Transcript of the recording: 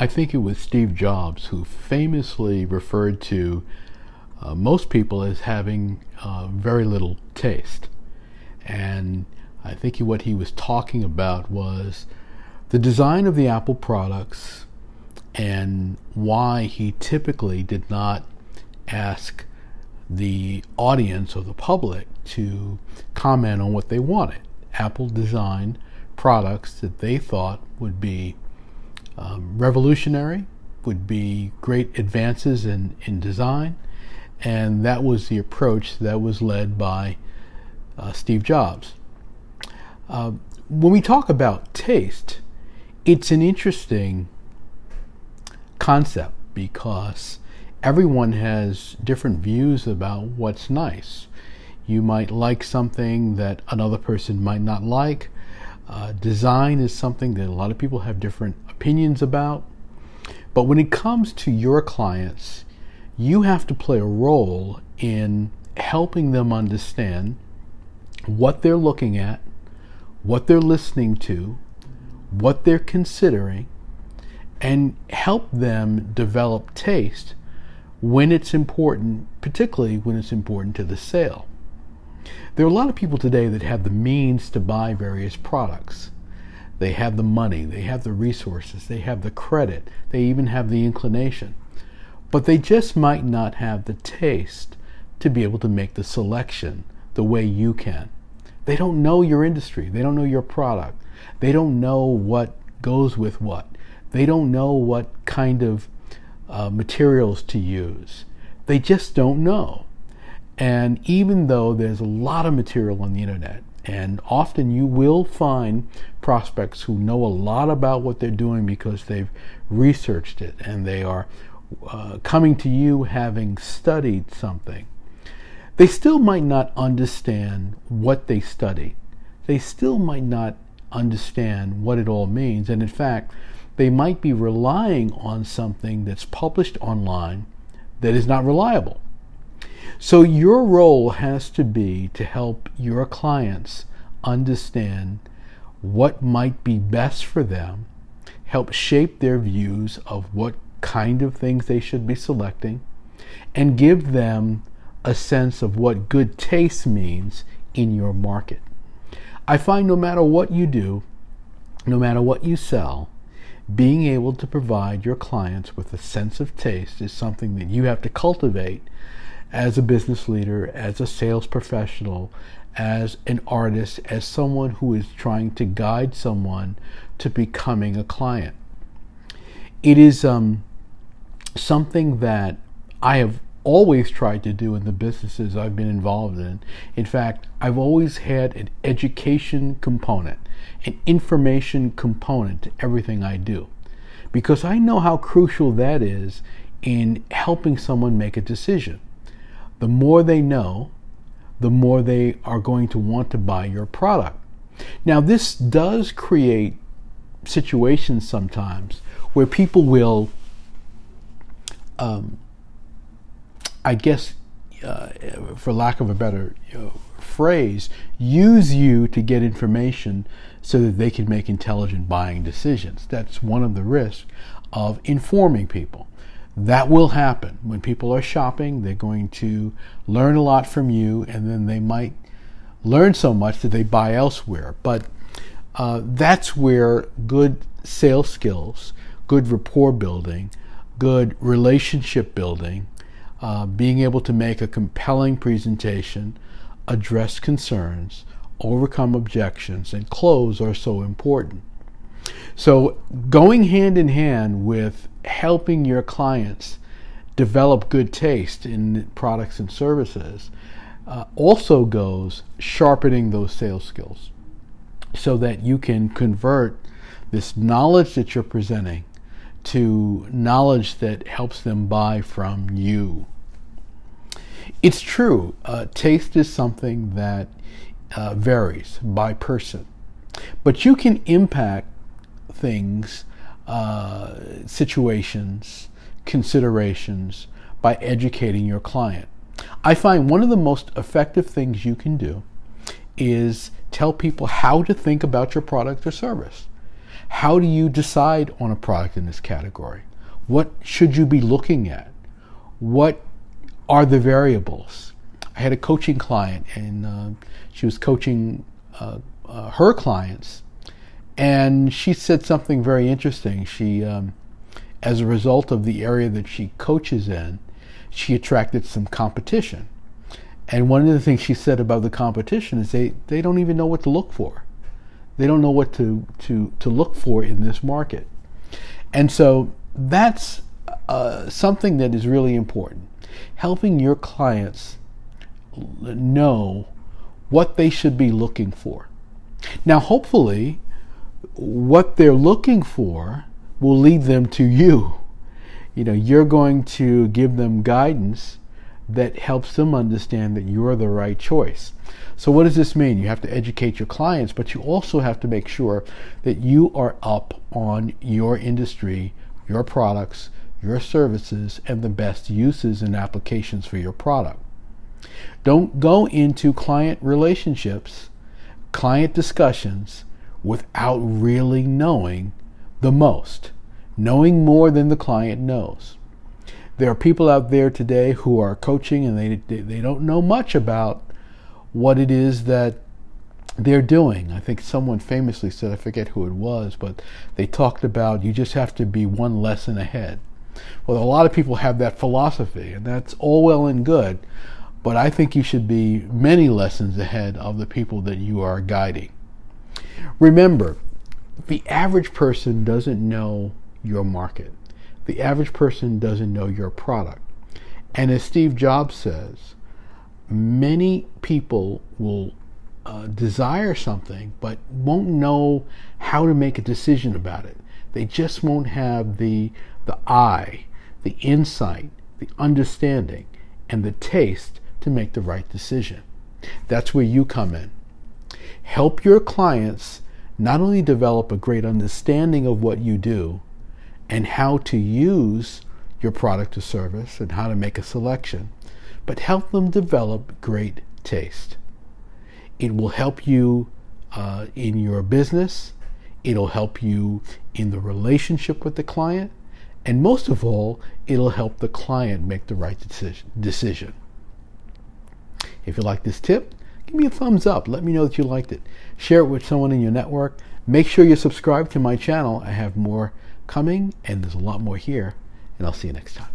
I think it was Steve Jobs who famously referred to most people as having very little taste. And I think what he was talking about was the design of the Apple products and why he typically did not ask the audience or the public to comment on what they wanted. Apple designed products that they thought would be revolutionary, would be great advances in design, and that was the approach that was led by Steve Jobs. When we talk about taste, it's an interesting concept because everyone has different views about what's nice. You might like something that another person might not like. Design is something that a lot of people have different opinions about. But when it comes to your clients, you have to play a role in helping them understand what they're looking at, what they're listening to, what they're considering, and help them develop taste when it's important, particularly when it's important to the sale. There are a lot of people today that have the means to buy various products. They have the money, they have the resources, they have the credit, they even have the inclination. But they just might not have the taste to be able to make the selection the way you can. They don't know your industry, they don't know your product, they don't know what goes with what. They don't know what kind of materials to use. They just don't know. And even though there's a lot of material on the internet, and often you will find prospects who know a lot about what they're doing because they've researched it and they are coming to you having studied something, they still might not understand what they studied. They still might not understand what it all means. And in fact, they might be relying on something that's published online that is not reliable. So your role has to be to help your clients understand what might be best for them, help shape their views of what kind of things they should be selecting, and give them a sense of what good taste means in your market. I find no matter what you do, no matter what you sell, being able to provide your clients with a sense of taste is something that you have to cultivate as a business leader, as a sales professional, as an artist, as someone who is trying to guide someone to becoming a client. It is something that I have always tried to do in the businesses I've been involved in. In fact, I've always had an education component, an information component to everything I do, because I know how crucial that is in helping someone make a decision. The more they know, the more they are going to want to buy your product. Now, this does create situations sometimes where people will, I guess, for lack of a better phrase, use you to get information so that they can make intelligent buying decisions. That's one of the risks of informing people. That will happen. When people are shopping, they're going to learn a lot from you, and then they might learn so much that they buy elsewhere. But that's where good sales skills, good rapport building, good relationship building, being able to make a compelling presentation, address concerns, overcome objections, and close are so important. So going hand in hand with helping your clients develop good taste in products and services also goes sharpening those sales skills so that you can convert this knowledge that you're presenting to knowledge that helps them buy from you. It's true, taste is something that varies by person, but you can impact things, situations, considerations by educating your client. I find one of the most effective things you can do is tell people how to think about your product or service, How do you decide on a product in this category? What should you be looking at? What are the variables? I had a coaching client, and she was coaching her clients, and she said something very interesting. She, as a result of the area that she coaches in, she attracted some competition. And one of the things she said about the competition is they don't even know what to look for. They don't know what to look for in this market. And so that's something that is really important. Helping your clients know what they should be looking for. Now, hopefully, what they're looking for will lead them to you. You know, you're going to give them guidance that helps them understand that you're the right choice. So what does this mean? You have to educate your clients, but you also have to make sure that you are up on your industry, your products, your services, and the best uses and applications for your product. Don't go into client relationships, client discussions, without really knowing the most, knowing more than the client knows. There are people out there today who are coaching, and they don't know much about what it is that they're doing. I think someone famously said, I forget who it was, but they talked about you just have to be one lesson ahead. Well, a lot of people have that philosophy, and that's all well and good, but I think you should be many lessons ahead of the people that you are guiding. Remember, the average person doesn't know your market. The average person doesn't know your product. And as Steve Jobs says, many people will desire something but won't know how to make a decision about it. They just won't have the eye, the insight, the understanding, and the taste to make the right decision. That's where you come in. Help your clients not only develop a great understanding of what you do and how to use your product or service and how to make a selection, but help them develop great taste. It will help you in your business. It'll help you in the relationship with the client. And most of all, it'll help the client make the right decision. If you like this tip, give me a thumbs up. Let me know that you liked it. Share it with someone in your network. Make sure you subscribe to my channel. I have more coming, and there's a lot more here. And I'll see you next time.